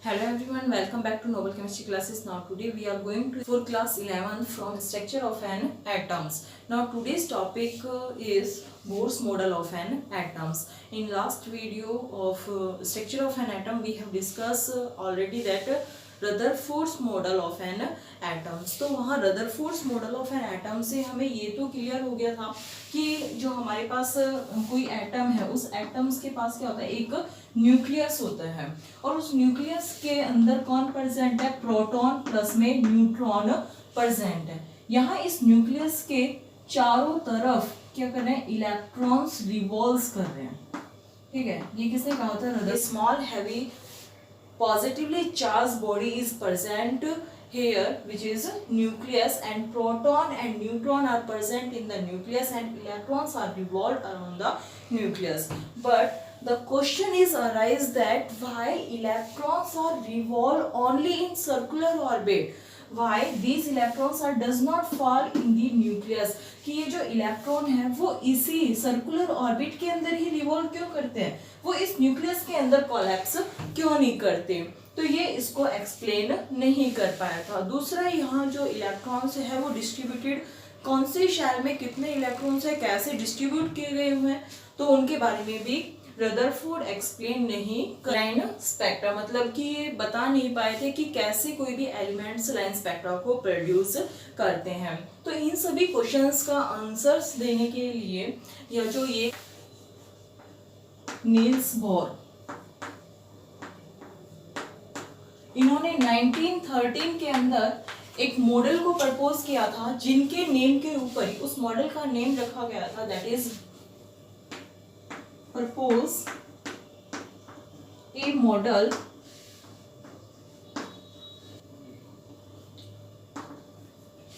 Hello everyone, welcome back to Noble Chemistry classes. Now today we are going to for class 11 from structure of an atoms. Now today's topic is Bohr's model of an atoms. In last video of structure of an atom we have discussed already that Rutherford's model of an atoms. तो वहाँ Rutherford's model of an atom से हमें ये तो clear हो गया था कि जो हमारे पास कोई एटम है उस एटम्स के पास क्या होता है, एक न्यूक्लियस होता है और उस न्यूक्लियस के अंदर कौन प्रेजेंट है, प्रोटॉन प्लस में न्यूट्रॉन प्रेजेंट है। यहाँ इस न्यूक्लियस के चारों तरफ क्या कर रहे हैं, इलेक्ट्रॉन्स रिवॉल्व कर रहे हैं। ठीक है, ये किसने कहा था, small heavy positively charged body is present here, which is nucleus, and proton and neutron are present in the nucleus and electrons are revolved around the nucleus. But the question is arise that why electrons are revolved only in circular orbit, why these electrons are does not fall in the nucleus, कि ये जो electron है वो इसी circular orbit के अंदर ही revolve क्यों करते हैं, वो इस न्यूक्लियस के अंदर कोलैप्स क्यों नहीं करते। तो ये इसको एक्सप्लेन नहीं कर पाया था। दूसरा, यहाँ जो इलेक्ट्रॉन्स है वो डिस्ट्रीब्यूटेड कौन से शेल में कितने इलेक्ट्रॉन्स है, कैसे डिस्ट्रीब्यूट किए गए हुए हैं, तो उनके बारे में भी रदरफोर्ड एक्सप्लेन नहीं कर। लाइन स्पेक्ट्रा मतलब कि ये बता नहीं पाए थे कि कैसे कोई भी एलिमेंट्स लाइन स्पेक्ट्रा को प्रोड्यूस करते हैं। तो इन सभी क्वेश्चंस का आंसर्स देने के लिए या जो ये नील्स बोर, इन्होंने 1913 के अंदर एक मॉडल को प्रपोज किया था जिनके नेम के ऊपर ही उस मॉडल का नेम रखा गया था, that is propose a model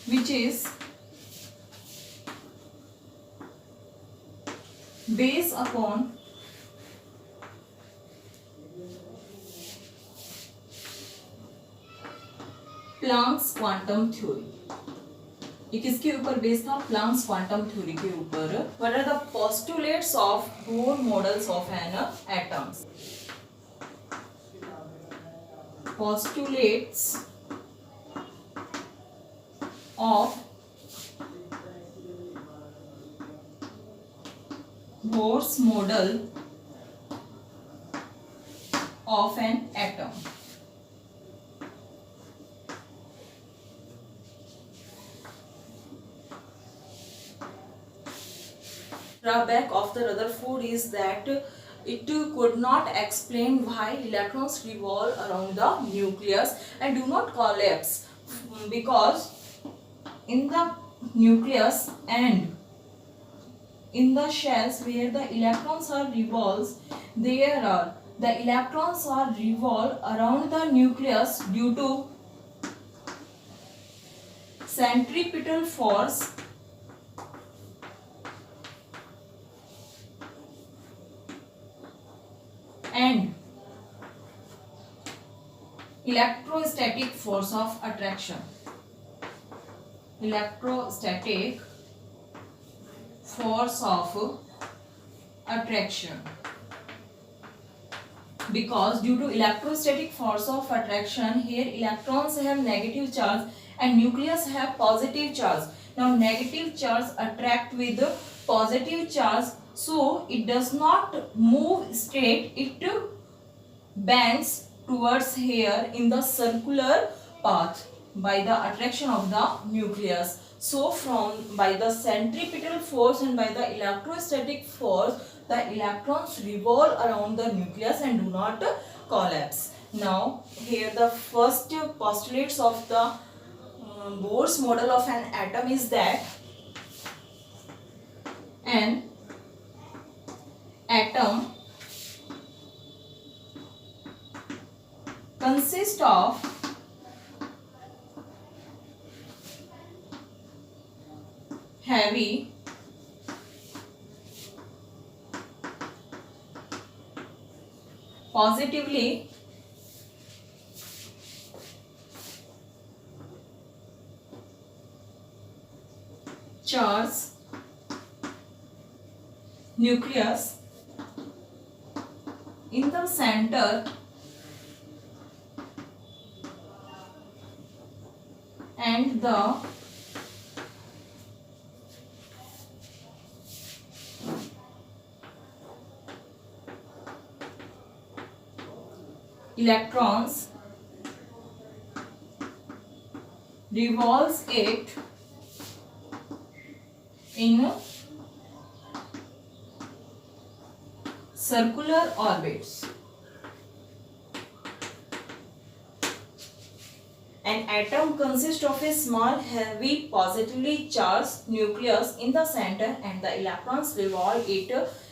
which is based upon Planck's quantum theory। ये किसके ऊपर बेस था, प्लांक्स क्वांटम थ्योरी के ऊपर। What are the postulates of Bohr models of an atoms, postulates of Bohr's model of an atom. Drawback of the Rutherford is that it could not explain why electrons revolve around the nucleus and do not collapse, because in the nucleus and in the shells where the electrons are revolves, the electrons are revolve around the nucleus due to centripetal force and electrostatic force of attraction, electrostatic force of attraction, because due to electrostatic force of attraction here electrons have negative charge and nucleus have positive charge. Now negative charge attract with positive charge, so it does not move straight, it bends towards here in the circular path by the attraction of the nucleus. So from by the centripetal force and by the electrostatic force the electrons revolve around the nucleus and do not collapse. Now here the first postulates of the Bohr's model of an atom is that an atom consists of heavy positively charged nucleus in the center and the electrons revolves it in circular orbits. An atom consists of a small, heavy, positively charged nucleus in the center, and the electrons revolve it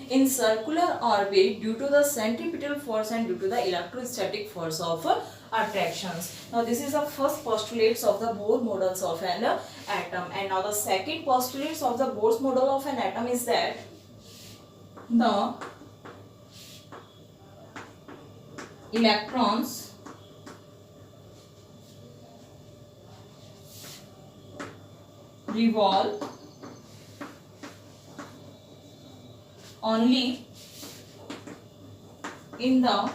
in circular orbit due to the centripetal force and due to the electrostatic force of attractions. Now this is the first postulates of the Bohr models of an atom, and now the second postulates of the Bohr's model of an atom is that the electrons revolve only in the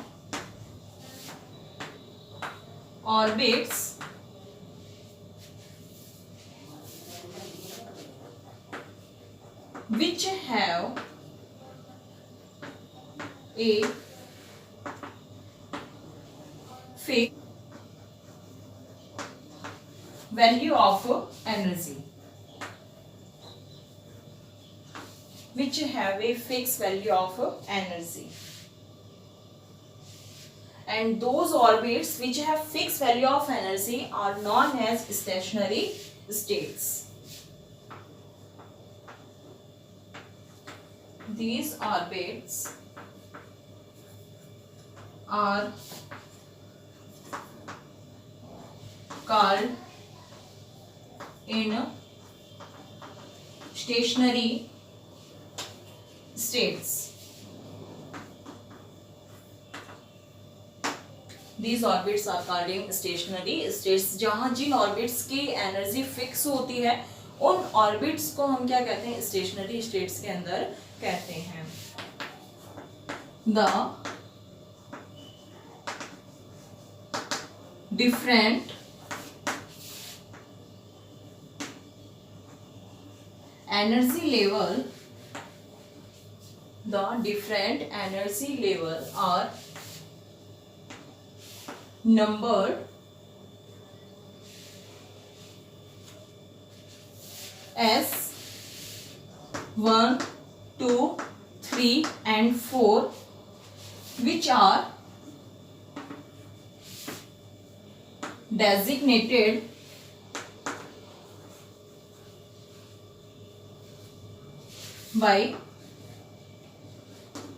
orbits which have a fixed value of energy. Which have a fixed value of energy. And those orbits which have fixed value of energy are known as stationary states. These orbits are called in stationary states. These orbits are called in stationary states. जहाँ जिन orbits की energy fix होती है उन orbits को हम क्या कहते हैं? स्टेशनरी स्टेट्स के अंदर कहते हैं. The different energy level are numbered as 1, 2, 3 and 4, which are designated by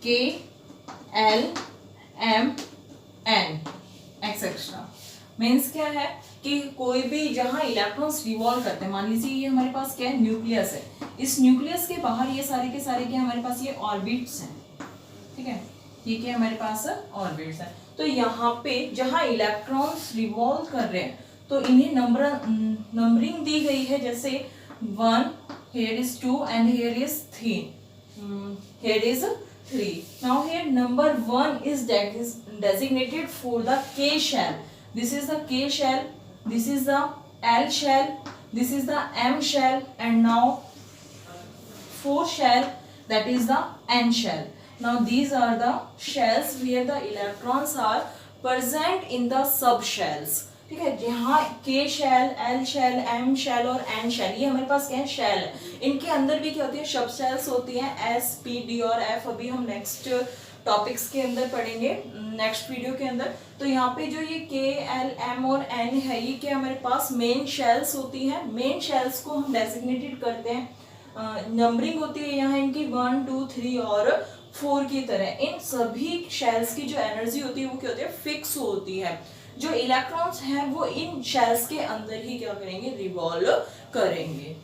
K, L, M, N etcetera. Means क्या है कि कोई भी जहां इलेक्ट्रॉन्स रिवॉल्व करते हैं, मान लीजिए ये हमारे पास क्या है? न्यूक्लियस है. इस न्यूक्लियस के बाहर ये सारे के सारे क्या हमारे पास? ये ऑर्बिट्स हैं. ठीक है, ये क्या हमारे पास ऑर्बिट्स हैं. तो यहाँ पे जहां इलेक्ट्रॉन्स रिवॉल्व कर रहे हैं तो इन्हें नंबरिंग दी गई है. जैसे 1, here is 2 and here is 3. Here is 3. Now here number 1 is designated for the K shell. This is the K shell. This is the L shell. This is the M shell. And now 4 shell, that is the N shell. Now these are the shells where the electrons are present in the subshells. ठीक है, यहाँ K shell, L shell, M shell और N shell, ये हमारे पास क्या है? Shell है. इनके अंदर भी क्या होती है? सब शेल्स होती हैं, S, P, D और F. अभी हम नेक्स्ट टॉपिक्स के अंदर पढ़ेंगे, नेक्स्ट वीडियो के अंदर. तो यहाँ पे जो ये K, L, M और N है, ये क्या हमारे पास मेन शेल्स होती हैं. मेन शेल्स को हम डेजिग्नेटेड करते हैं. नंबरिंग होती है यहाँ इनकी 1, 2, 3 और 4 की तरह. इन सभी शेल्स की जो एनर्जी होती है वो क्या होती है? फिक्स होती है. जो इलेक्ट्रॉन्स हैं वो इन शेल्स के अंदर ही क्या करेंगे? रिवॉल्व करेंगे.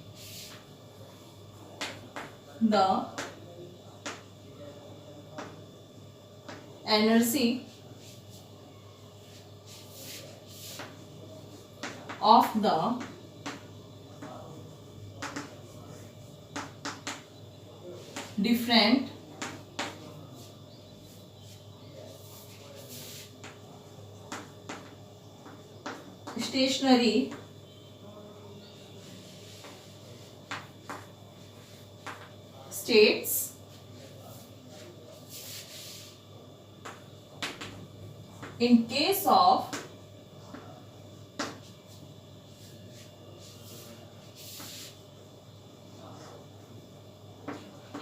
The energy of the different stationary states in case of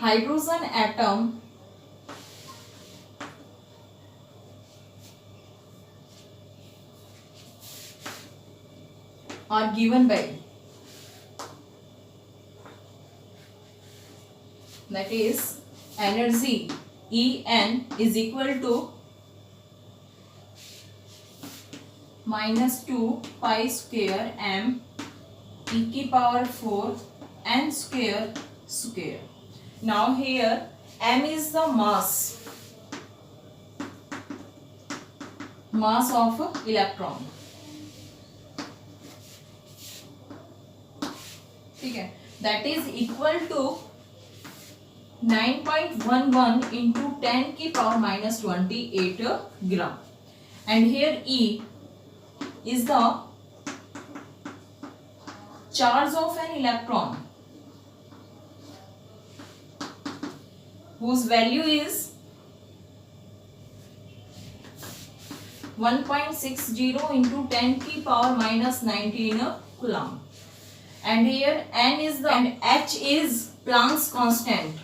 hydrogen atom are given by, that is energy En is equal to -2 pi square m e की power 4 n square square. Now here m is the mass of electron. ठीक है, that is equal to 9.11 into 10 की power -28 gram. And here E is the charge of an electron whose value is 1.60 into 10 की power -19 coulomb. And here N is the, and H is Planck's constant.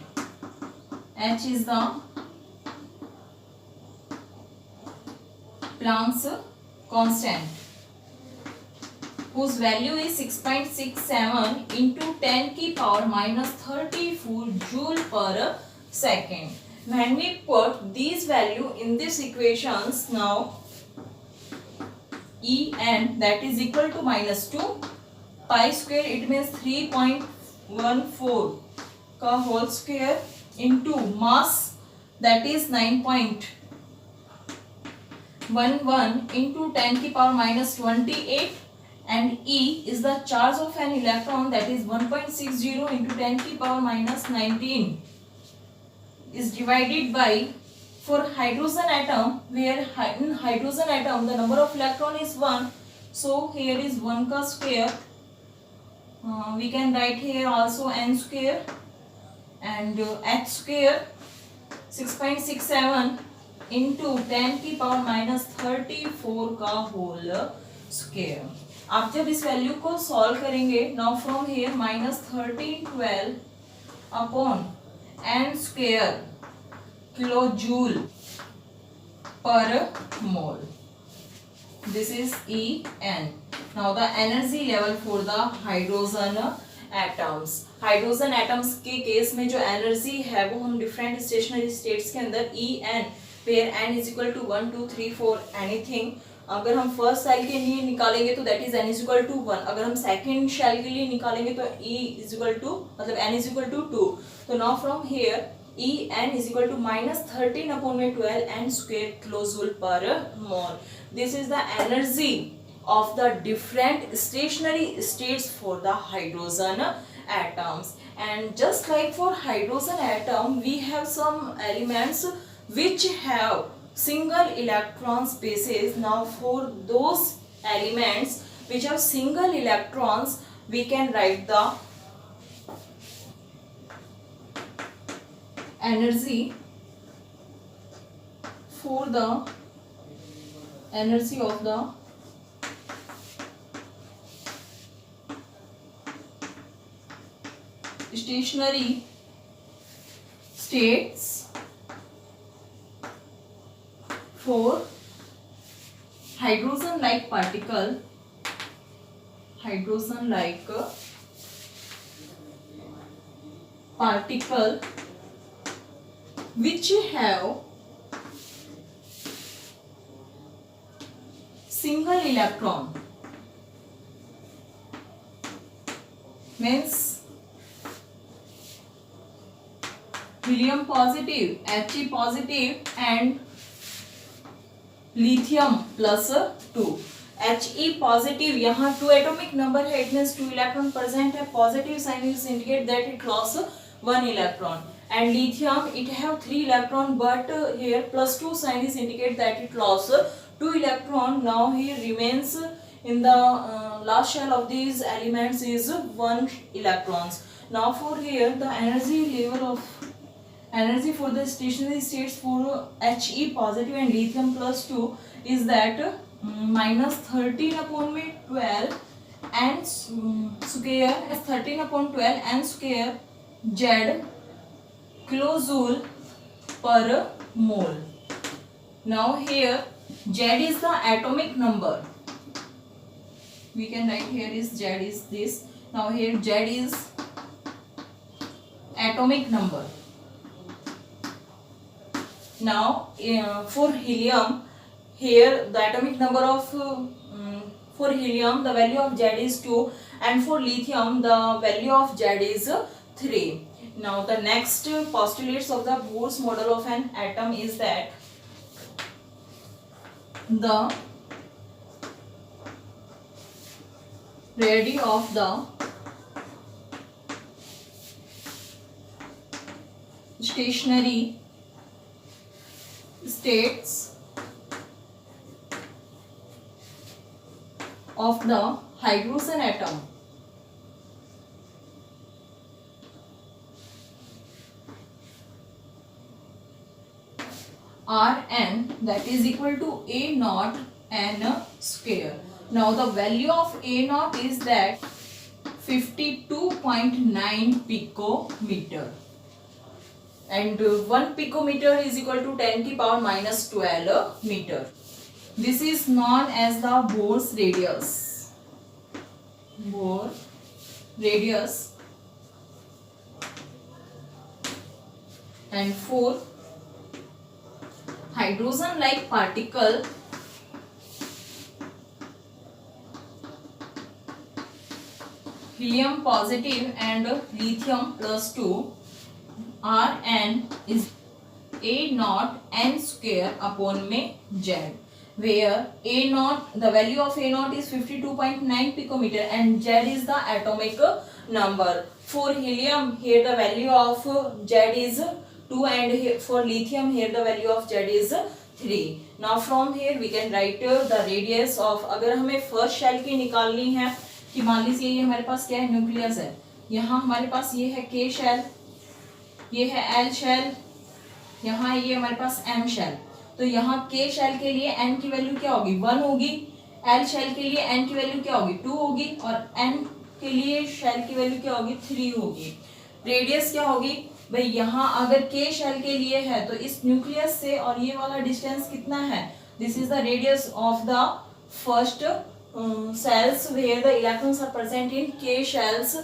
H is the Planck's constant whose value is 6.67 into 10 की power -34 joule per second. When we put these value in this equations, now En, that is equal to -2 pi square, it means 3.14 का whole square into mass, that is 9.11 into 10 की power -28, and E is the charge of an electron, that is 1.60 into 10 की power -19 is divided by, for hydrogen atom, where in hydrogen atom the number of electron is 1, so here is 1 का square. We can write here also n square, and h square 6.67 into 10 की power -34 का whole square. आप जब इस value को solve करेंगे, now from here -1312 upon n square kilojoule per mole. This is En. Now the energy level for the hydrogen atoms. Hydrogen atoms के case में जो एनर्जी है वो हम डिफरेंट स्टेशनरी स्टेट्स के अंदर En, where n is equal to 1 2 3 4 anything. अगर हम फर्स्ट सेल के लिए निकालेंगे तो that is n is equal to 1. अगर हम सेकंड सेल के लिए निकालेंगे तो E is equal to, मतलब n is equal to 2. तो now from here En is equal to -13 upon 12 n square kilojoule per mole. This is the energy of the different stationary states for the hydrogen atoms. And just like for hydrogen atom, we have some elements which have single electron spaces. Now for those elements which have single electrons, we can write the energy for the energy of the stationary states for hydrogen-like particle, which have single electron, means helium positive, He positive and lithium +2. He positive, यहाँ 2 atomic number है, it means 2 electron present है. Positive sign is indicate that it lost 1 electron. And lithium, it have 3 electron, but here +2 sign is indicate that it lost 2 electron. Now here remains in the last shell of these elements is 1 electrons. Now for here the energy for the stationary states for He positive and lithium plus 2 is that minus 13 upon में 12 n square 13 upon 12 n square Z kilojoule per mole. Now here Z is the atomic number. We can write here is Z is this. Now here Z is atomic number. Now for helium, here the atomic number of for helium the value of Z is 2 and for lithium the value of Z is 3. Now the next postulates of the Bohr's model of an atom is that the radii of the stationary states of the hydrogen atom are n, that is equal to A naught n square. Now the value of A naught is that 52.9 picometer and 1 picometer is equal to 10 की power minus 12 meter. This is known as the Bohr's radius. Bohr radius. And for hydrogen like particle, helium positive and lithium plus 2, Rn is A naught n square upon में Z, where A naught, the value of A naught is 52.9 picometer and Z is the atomic number. For helium, here the value of Z is 2 and here for lithium, here the value of Z is 3. Now from here we can write the radius of, अगर हमें first shell की निकालनी है कि मान लीजिए ये हमारे पास क्या है, न्यूक्लियस है, यहाँ हमारे पास ये है K शेल, ये है L शेल, यहाँ ये हमारे पास M शेल. तो यहाँ K शेल के लिए N की वैल्यू क्या होगी, 1 होगी, L शेल के लिए N की वैल्यू क्या होगी, 2 होगी और N के लिए शेल की वैल्यू क्या होगी, 3 होगी. रेडियस क्या होगी भाई, यहाँ अगर K शेल के लिए है तो इस न्यूक्लियस से और ये वाला डिस्टेंस कितना है, this is the radius of the first cells where the electrons are present in K shells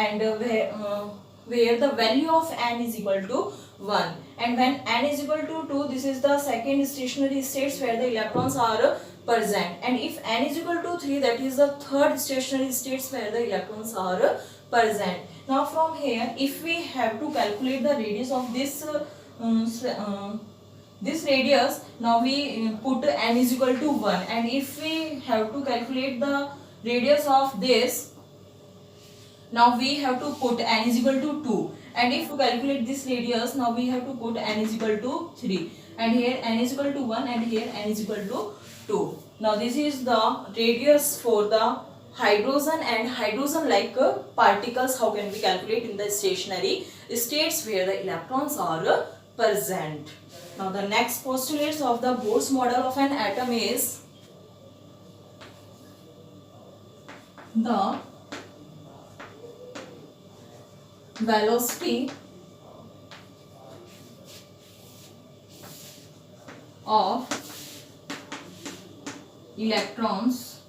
and where the value of n is equal to 1, and when n is equal to 2, this is the second stationary states where the electrons are present, and if n is equal to 3, that is the third stationary states where the electrons are present. Now from here, if we have to calculate the radius of this radius, now we put n is equal to 1, and if we have to calculate the radius of this, now we have to put n is equal to 2, and if to calculate this radius, now we have to put n is equal to 3, and here n is equal to 1 and here n is equal to 2. Now this is the radius for the hydrogen and hydrogen like particles. How can we calculate in the stationary states where the electrons are present? Now the next postulates of the Bohr's model of an atom is the velocity of electrons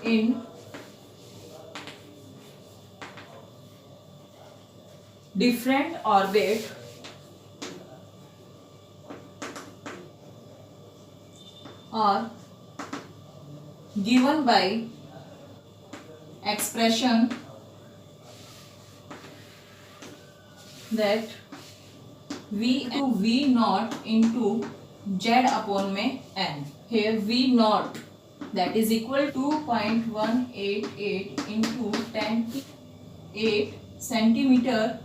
in different orbit are given by expression that V into V naught into Z upon में n. Here V naught, that is equal to 2.188 into 10⁸ centimeter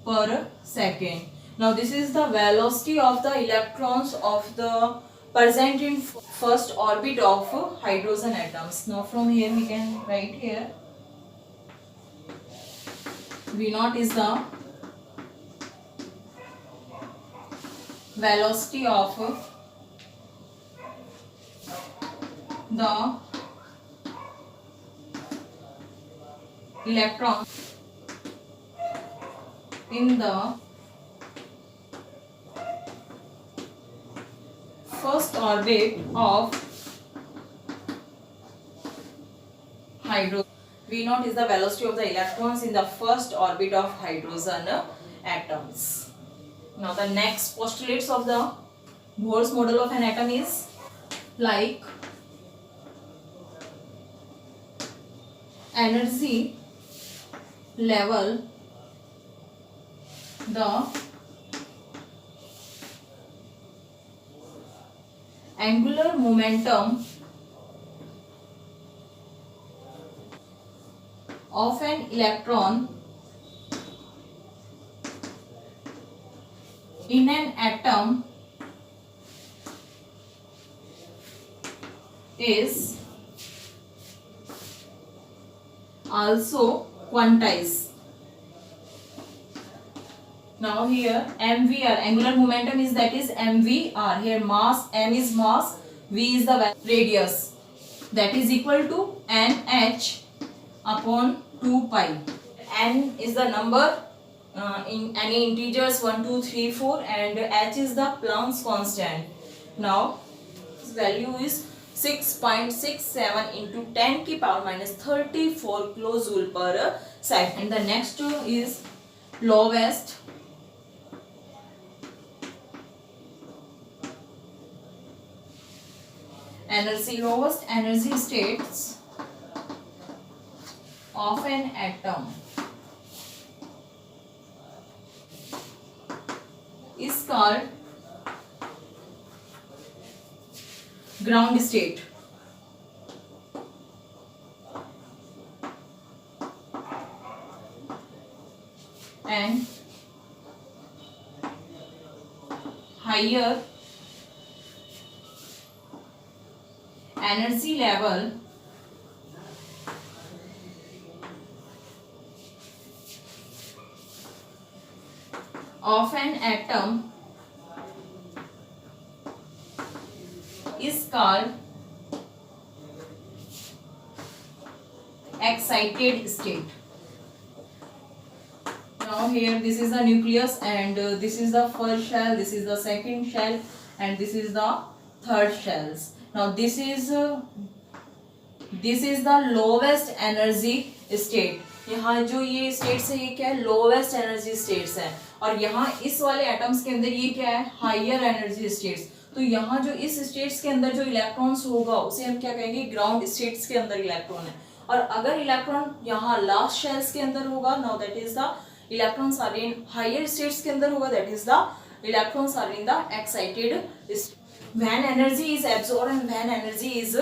per second. Now this is the velocity of the electrons of the present in first orbit of hydrogen atoms. Now from here we can write here V naught is the velocity of the electron in the first orbit of hydrogen. V naught is the velocity of the electrons in the first orbit of hydrogen atoms. Now the next postulates of the Bohr's model of an atom is like energy level, the angular momentum of an electron in an atom is also quantized. Now here mvr, angular momentum is, that is mvr. Here mass, m is mass, v is the radius, that is equal to nh upon 2 pi. N is the number in any integers 1, 2, 3, 4, and h is the Planck's constant. Now its value is 6.67 into 10 की power minus 34 kilojoule per second. And the next is lowest energy, lowest energy states of an atom is called ground state. And higher energy level of an atom is called excited state. Now here this is the nucleus, and this is the first shell, this is the second shell, and this is the third shells. Now this is the lowest energy state. यहाँ जो ये states है ये क्या है, lowest energy states है, और यहाँ इस वाले एटम्स के अंदर ये क्या है, हायर एनर्जी स्टेट्स. तो यहाँ जो इस स्टेट्स के अंदर जो इलेक्ट्रॉन्स होगा उसे हम क्या कहेंगे, ग्राउंड स्टेट्स के अंदर इलेक्ट्रॉन है. और अगर इलेक्ट्रॉन यहाँ लास्ट शेल्स के अंदर होगा, now that is the electrons are in higher states के अंदर होगा, that is the electrons are in the excited state. When energy is absorbed and when energy is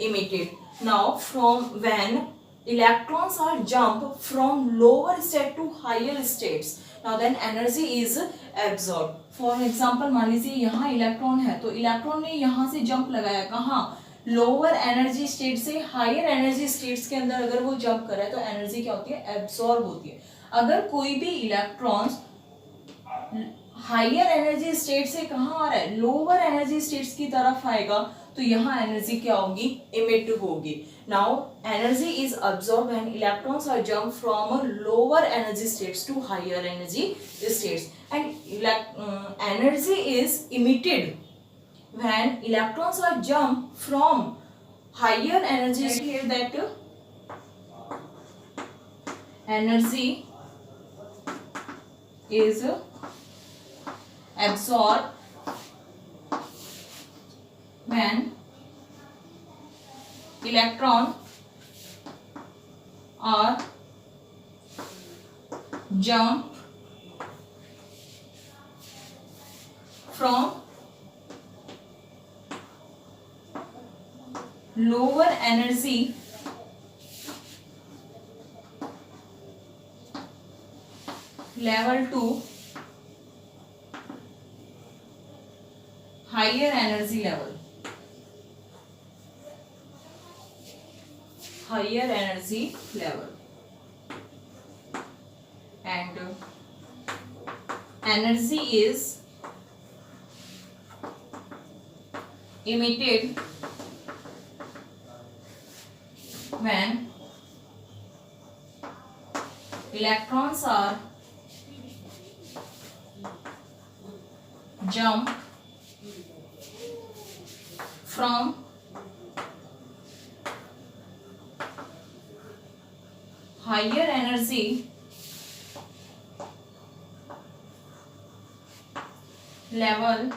emitted. Now from when electrons are jump from lower state to higher states, now then energy is absorbed. For example मान लीजिए यहाँ electron है, तो electron ने यहाँ से jump लगाया कहाँ, लोअर एनर्जी स्टेट से हायर एनर्जी स्टेट्स के अंदर अगर वो जंप कर रहा है तो एनर्जी क्या होती है, एब्सॉर्ब होती है. अगर कोई भी इलेक्ट्रॉन्स हायर एनर्जी स्टेट से कहाँ आ रहा है, लोअर एनर्जी स्टेट्स की तरफ आएगा, तो यहाँ एनर्जी क्या होगी, इमिट होगी. Now energy is absorb when electrons are jump from lower energy states to higher energy states, and energy is emitted when electrons are jump from higher energy state. That energy is absorbed when electron are jump from lower energy level to higher energy level. higher energy level, and energy is emitted when electrons are jump from higher energy level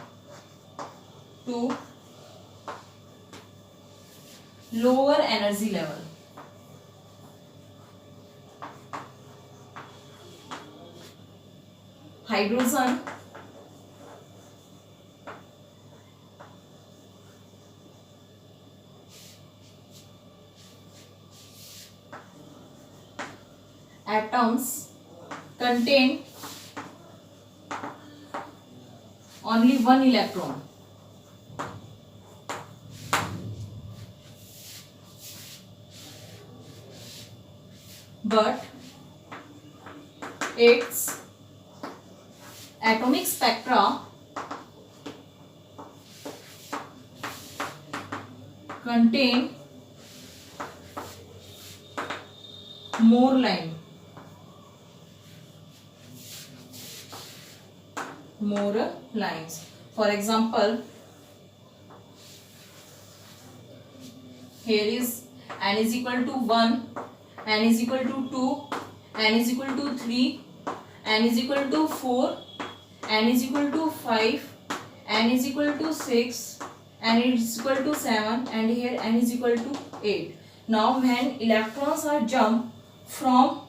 to lower energy level. Hydrogen atoms contain only one electron, but its atomic spectra contain more lines. For example, here is n is equal to 1, n is equal to 2, n is equal to 3, n is equal to 4, n is equal to 5, n is equal to 6, n is equal to 7, and here n is equal to 8. Now when electrons are jump from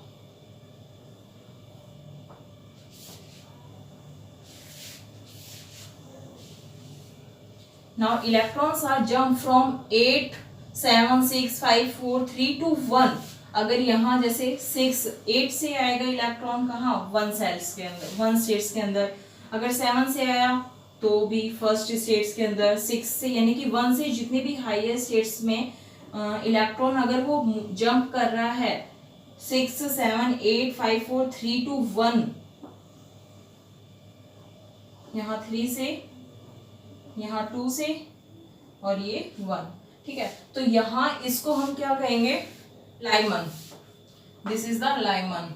electrons are jump from 8, 7, 6, 5, 4, 3 to 1. अगर यहाँ जैसे 8 से आएगा electron कहाँ 1 sales के अंदर, 1 states के अंदर. अगर 7 से आया तो भी फर्स्ट स्टेट्स के अंदर, 6 से यानी कि 1 से जितने भी हायर स्टेट्स में इलेक्ट्रॉन अगर वो जंप कर रहा है 6, 7, 8, 5, 4, 3 to 1, यहाँ 3 से, यहाँ 2 से और ये 1. ठीक है, तो यहाँ इसको हम क्या कहेंगे Lyman. This is the Lyman.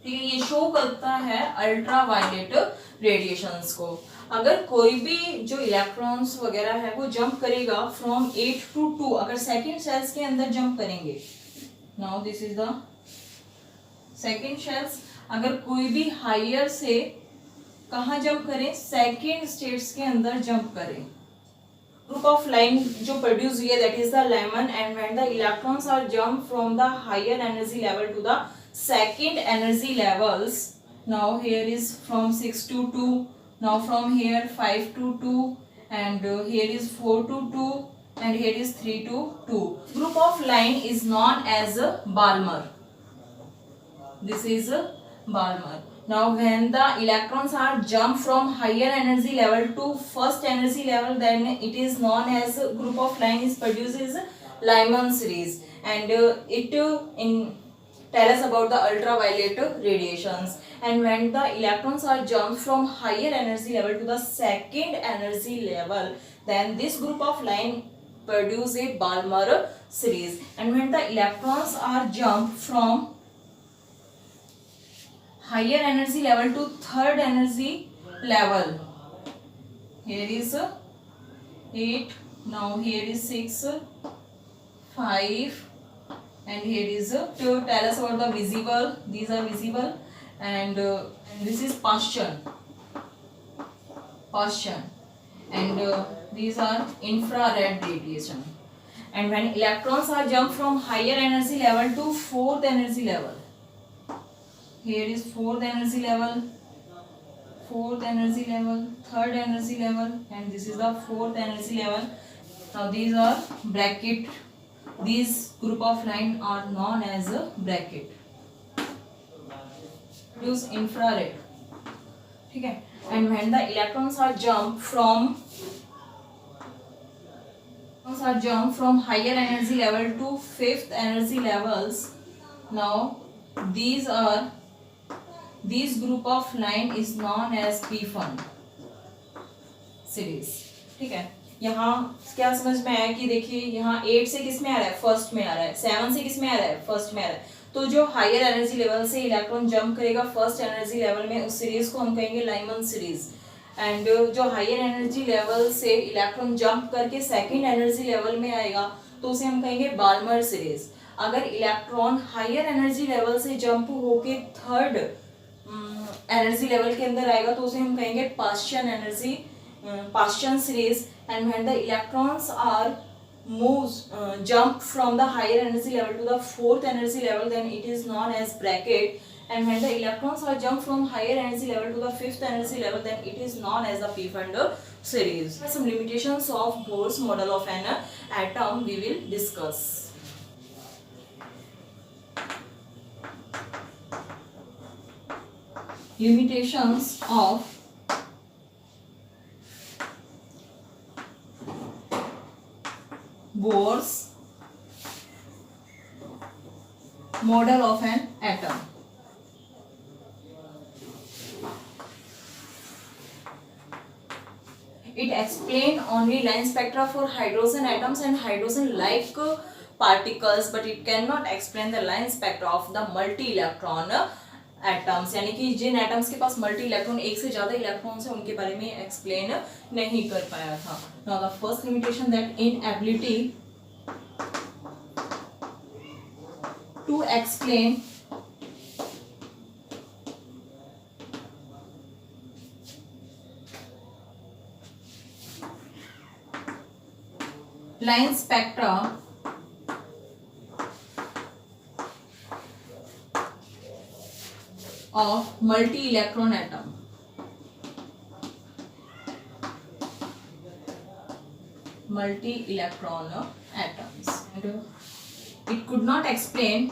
ठीक है, ये शो करता है अल्ट्रा वायलेट रेडिएशंस को. अगर कोई भी जो इलेक्ट्रॉन्स वगैरह है वो जंप करेगा फ्रॉम 8 to 2, अगर सेकेंड शेल्स के अंदर जंप करेंगे. Now this is the second shells. अगर कोई भी हायर से कहाँ जंप करें, सेकेंड स्टेट्स के अंदर जंप करें. ग्रुप ऑफ लाइन जो प्रोड्यूस हुई है that is the Lyman. And when the electrons are jump from the higher energy level to the second energy levels. Now here is from 6 to 2, now from here 5 to 2, and here is 4 to 2, and here is 3 to 2. Group of line is known as Balmer. This is Balmer. Now when the electrons are jump from higher energy level to first energy level, then it is known as group of line is produces Lyman series, and it tell us about the ultraviolet radiations. And when the electrons are jumped from higher energy level to the second energy level, then this group of line produce a Balmer series. And when the electrons are jumped from higher energy level to third energy level, here is 8, now here is 6, 5, and here is to tell us about the visible. These are visible, and this is Paschen, and these are infrared radiation. And when electrons are jumped from higher energy level to fourth energy level, here is fourth energy level, third energy level, and this is the fourth energy level. Now these are bracket. These group of line are known as a bracket. Use infrared. ठीक है. And when the electrons are jump from Are jump from higher energy level to fifth energy levels. Now these group of line is known as p fund series. ठीक है, यहाँ क्या समझ में आया कि देखिए यहाँ 8 से किस में आ रहा है, फर्स्ट में आ रहा है, 7 से किस में आ रहा है, फर्स्ट में आ रहा है। तो जो हायर एनर्जी लेवल से इलेक्ट्रॉन जंप करेगा फर्स्ट एनर्जी लेवल में, उस सीरीज को हम कहेंगे लाइमन सीरीज। एंड जो हायर एनर्जी लेवल से इलेक्ट्रॉन जंप करके सेकेंड एनर्जी लेवल में आएगा तो उसे हम कहेंगे बाल्मर सीरीज। अगर इलेक्ट्रॉन हायर एनर्जी लेवल से जंप होके थर्ड एनर्जी लेवल के अंदर आएगा तो उसे हम कहेंगे Paschen series। And when the electrons are jump from the higher energy level to the fourth energy level, then it is known as bracket। And when the electrons are jump from higher energy level to the fifth energy level, then it is known as the p-fund series। Some limitations of Bohr's model of an atom we will discuss। Limitations of Bohr's model of an atom। It explained only line spectra for hydrogen atoms and hydrogen-like particles, but it cannot explain the line spectra of the multi-electron atoms। यानी कि जिन atoms के पास multi electron, एक से ज्यादा electrons है, उनके बारे में एक्सप्लेन नहीं कर पाया था। Now the first limitation, that inability to explain line spectra of multi-electron atom। Multi-electron atoms, and it could not explain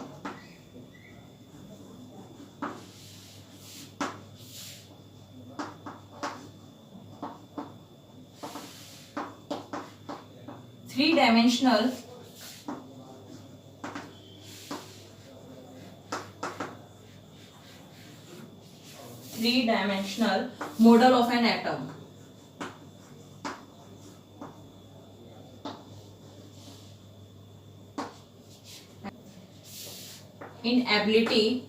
three-dimensional model of an atom। Inability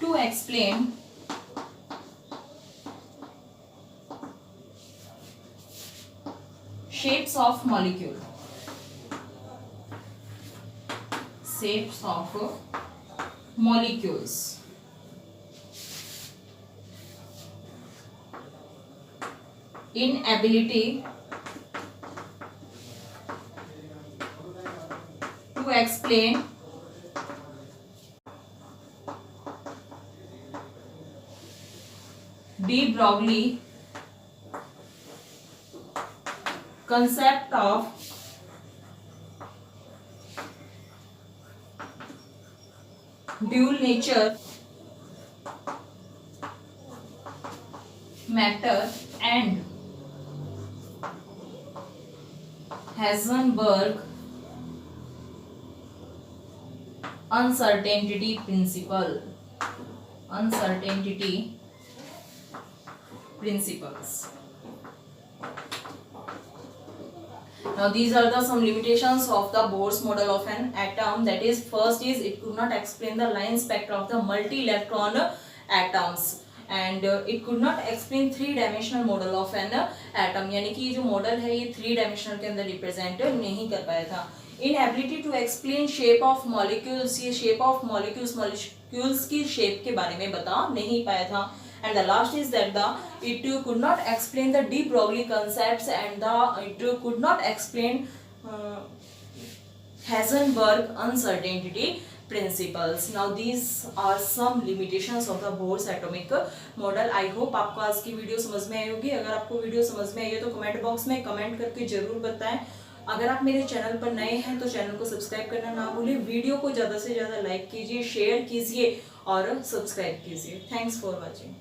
to explain shapes of molecule, shapes of molecules। Inability to explain de Broglie concept of dual nature matter and Heisenberg uncertainty principle, uncertainty principles। Now these are the some limitations of the Bohr's model of an atom, that is first is it could not explain the line spectra of the multi-electron atoms, and it could not explain three-dimensional model of an atom, यानी कि जो model है ये three dimensional के अंदर represent नहीं कर पाया था। Inability to explain shape of molecules, ये shape of molecules की shape के बारे में बता नहीं पाया था। And the last is that it could not explain the de Broglie concepts, and it could not explain Heisenberg uncertainty principles। Now these are some limitations of the Bohr's atomic model। I hope आपको आज की video समझ में आई होगी। अगर आपको video समझ में आई है तो कमेंट बॉक्स में कमेंट करके जरूर बताएं। अगर आप मेरे चैनल पर नए हैं तो चैनल को सब्सक्राइब करना ना भूलें। वीडियो को ज़्यादा से ज़्यादा लाइक कीजिए, शेयर कीजिए और सब्सक्राइब कीजिए। Thanks for watching.